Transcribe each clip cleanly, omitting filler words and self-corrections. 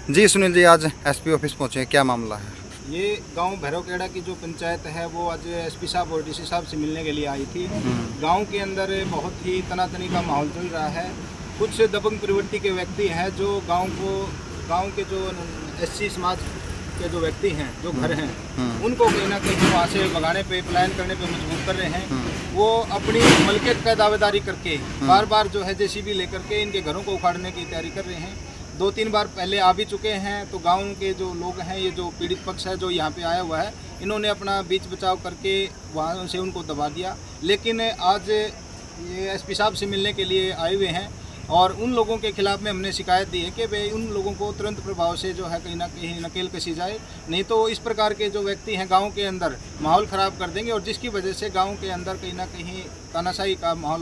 जी सुनील जी, आज SP office पहुंचे, क्या मामला है? ये गांव भैरवखेड़ा की जो पंचायत है वो आज एसपी साहब और डीसी साहब से मिलने के लिए आई थी। गांव के अंदर बहुत ही तनातनी का माहौल चल रहा है। कुछ दबंग प्रवृत्ति के व्यक्ति हैं जो गांव के जो एससी समाज के जो व्यक्ति हैं, जो घर हैं, उनको कहीं ना कहीं वहाँ से भगाने पे, पलायन करने पे मजबूर कर रहे हैं। वो अपनी मलकियत का दावेदारी करके बार बार जो है जेसीबी लेकर के इनके घरों को उखाड़ने की तैयारी कर रहे हैं। 2-3 बार पहले आ भी चुके हैं। तो गांव के जो लोग हैं, ये जो पीड़ित पक्ष है जो यहाँ पे आया हुआ है, इन्होंने अपना बीच बचाव करके वहाँ से उनको दबा दिया। लेकिन आज ये एसपी साहब से मिलने के लिए आए हुए हैं और उन लोगों के खिलाफ में हमने शिकायत दी है कि भाई उन लोगों को तुरंत प्रभाव से जो है कहीं ना कहीं नकेल कसी जाए, नहीं तो इस प्रकार के जो व्यक्ति हैं गांव के अंदर माहौल ख़राब कर देंगे और जिसकी वजह से गांव के अंदर कहीं ना कहीं तानाशाही का माहौल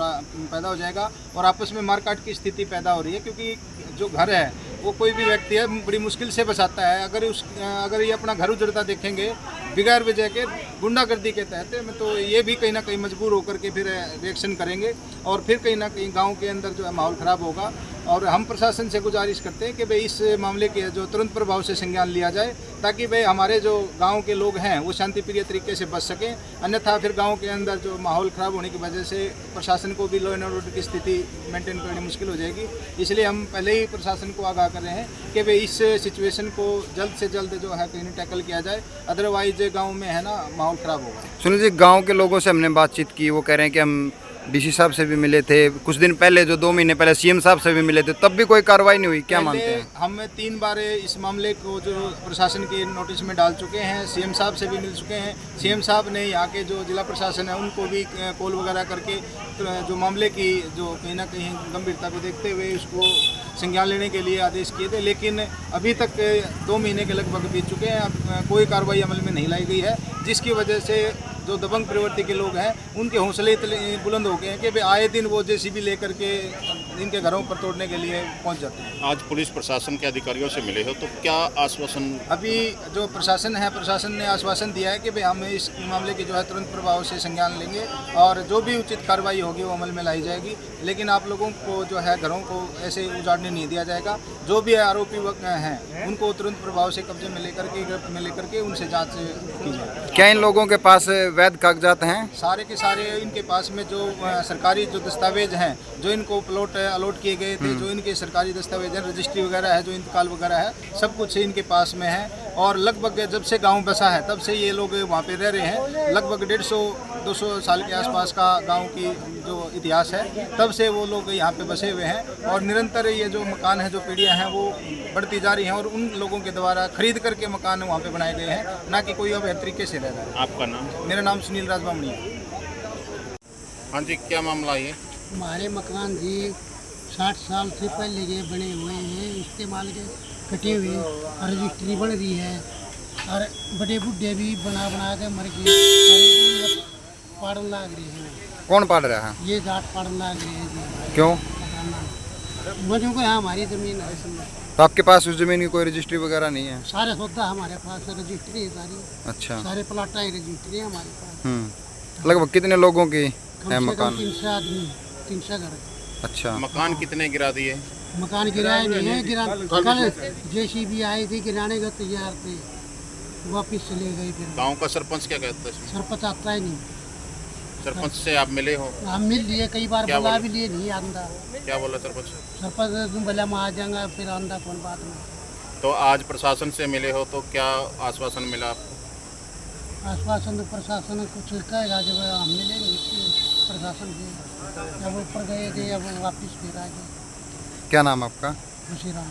पैदा हो जाएगा और आपस में मारकाट की स्थिति पैदा हो रही है। क्योंकि जो घर है वो कोई भी व्यक्ति है बड़ी मुश्किल से बसाता है। अगर ये अपना घर उजड़ता देखेंगे बिगैर वजह के गुंडागर्दी के तहत में, तो ये भी कहीं ना कहीं मजबूर होकर के फिर रिएक्शन करेंगे और फिर कहीं ना कहीं गांव के अंदर जो है माहौल ख़राब होगा। और हम प्रशासन से गुजारिश करते हैं कि भाई इस मामले के जो तुरंत प्रभाव से संज्ञान लिया जाए, ताकि भाई हमारे जो गांव के लोग हैं वो शांतिप्रिय तरीके से बच सकें। अन्यथा फिर गांव के अंदर जो माहौल ख़राब होने की वजह से प्रशासन को भी लॉ एंड ऑर्डर की स्थिति मेंटेन करनी मुश्किल हो जाएगी। इसलिए हम पहले ही प्रशासन को आगाह कर रहे हैं कि भाई इस सिचुएशन को जल्द से जल्द जो है कहीं टैकल किया जाए, अदरवाइज गाँव में है ना माहौल ख़राब होगा। सुनील जी, गाँव के लोगों से हमने बातचीत की, वो कह रहे हैं कि हम डीसी साहब से भी मिले थे कुछ दिन पहले, जो 2 महीने पहले सीएम साहब से भी मिले थे, तब भी कोई कार्रवाई नहीं हुई। क्या मानते हैं? हम 3 बार इस मामले को जो प्रशासन के नोटिस में डाल चुके हैं, सीएम साहब से भी मिल चुके हैं। सीएम साहब ने यहाँ के जो जिला प्रशासन है उनको भी कॉल वगैरह करके जो मामले की जो कहीं ना कहीं गंभीरता को देखते हुए उसको संज्ञान लेने के लिए आदेश किए थे। लेकिन अभी तक 2 महीने के लगभग बीत चुके हैं, अब कोई कार्रवाई अमल में नहीं लाई गई है, जिसकी वजह से जो दबंग प्रवृत्ति के लोग हैं उनके हौसले इतने बुलंद हो गए हैं कि भाई आए दिन वो जेसीबी लेकर के इनके घरों पर तोड़ने के लिए पहुंच जाते हैं। आज पुलिस प्रशासन के अधिकारियों से मिले हो तो क्या आश्वासन? अभी जो प्रशासन है, प्रशासन ने आश्वासन दिया है कि भाई हम इस मामले की जो है तुरंत प्रभाव से संज्ञान लेंगे और जो भी उचित कार्रवाई होगी वो अमल में लाई जाएगी। लेकिन आप लोगों को जो है घरों को ऐसे उजाड़ने नहीं दिया जाएगा। जो भी आरोपी हैं उनको तुरंत प्रभाव से कब्जे में लेकर के उनसे जाँच की जाए। क्या इन लोगों के पास वैध कागजात हैं? सारे के सारे इनके पास में जो सरकारी जो दस्तावेज हैं, जो इनको प्लॉट अलॉट किए गए थे, जो इनके सरकारी दस्तावेज हैं, रजिस्ट्री वगैरह है, जो इंतकाल वगैरह है, सब कुछ इनके पास में है। और लगभग जब से गांव बसा है तब से ये लोग वहाँ पे रह रहे हैं। लगभग 150-200 साल के आसपास का गांव की जो इतिहास है, तब से वो लोग यहाँ पे बसे हुए हैं और निरंतर ये जो मकान है, जो पीढ़ियाँ हैं वो बढ़ती जा रही हैं और उन लोगों के द्वारा खरीद करके मकान वहाँ पे बनाए गए हैं, ना कि कोई अवैध तरीके से रह रहा है। आपका नाम? मेरा नाम सुनील राजबामणी है। हाँ जी, क्या मामला ये? हमारे मकान जी 60 साल से पहले के बने हुए हैं, इस्तेमाल के कटे हुए और रजिस्ट्री बन रही है और बड़े बुढ़े भी बना के मर गए। पाड़न लाग रही है। कौन पाड़ रहा है? ये जाट पाड़न लाग रही है जी। क्यों? मुझे को यहाँ हमारी ज़मीन है, तो आपके पास उस जमीन की कोई रजिस्ट्री वगैरह नहीं है? सारे सौदा हमारे पास रजिस्ट्री है सारी। अच्छा। सारे प्लाटा ही रजिस्ट्री है हमारे पास। लगभग कितने लोगों की है मकान? 300 आदमी, 300 घर। अच्छा। मकान कितने गिरा दिए? मकान गिराए नहीं है, कल जेसीबी आई थी, गिराने का तैयार थे, वापिस चले गए। फिर गांव का सरपंच क्या कहता है? सरपंच आता ही नहीं। सरपंच से आप मिले हो? हम मिल लिए, कई बार क्या बुला बोले? भी लिए, नहीं आंदा। क्या बोला सरपंच? सरपंच तुम भले में आ जाएंगे, फिर आंदा कौन बात में। तो आज प्रशासन से मिले हो तो क्या आश्वासन मिला आपको? आश्वासन तो प्रशासन कुछ कहेगा जब हम मिले नहीं प्रशासन से, जब ऊपर गए थे अब वापिस फिर आ गए। क्या नाम आपका? खुशी राम।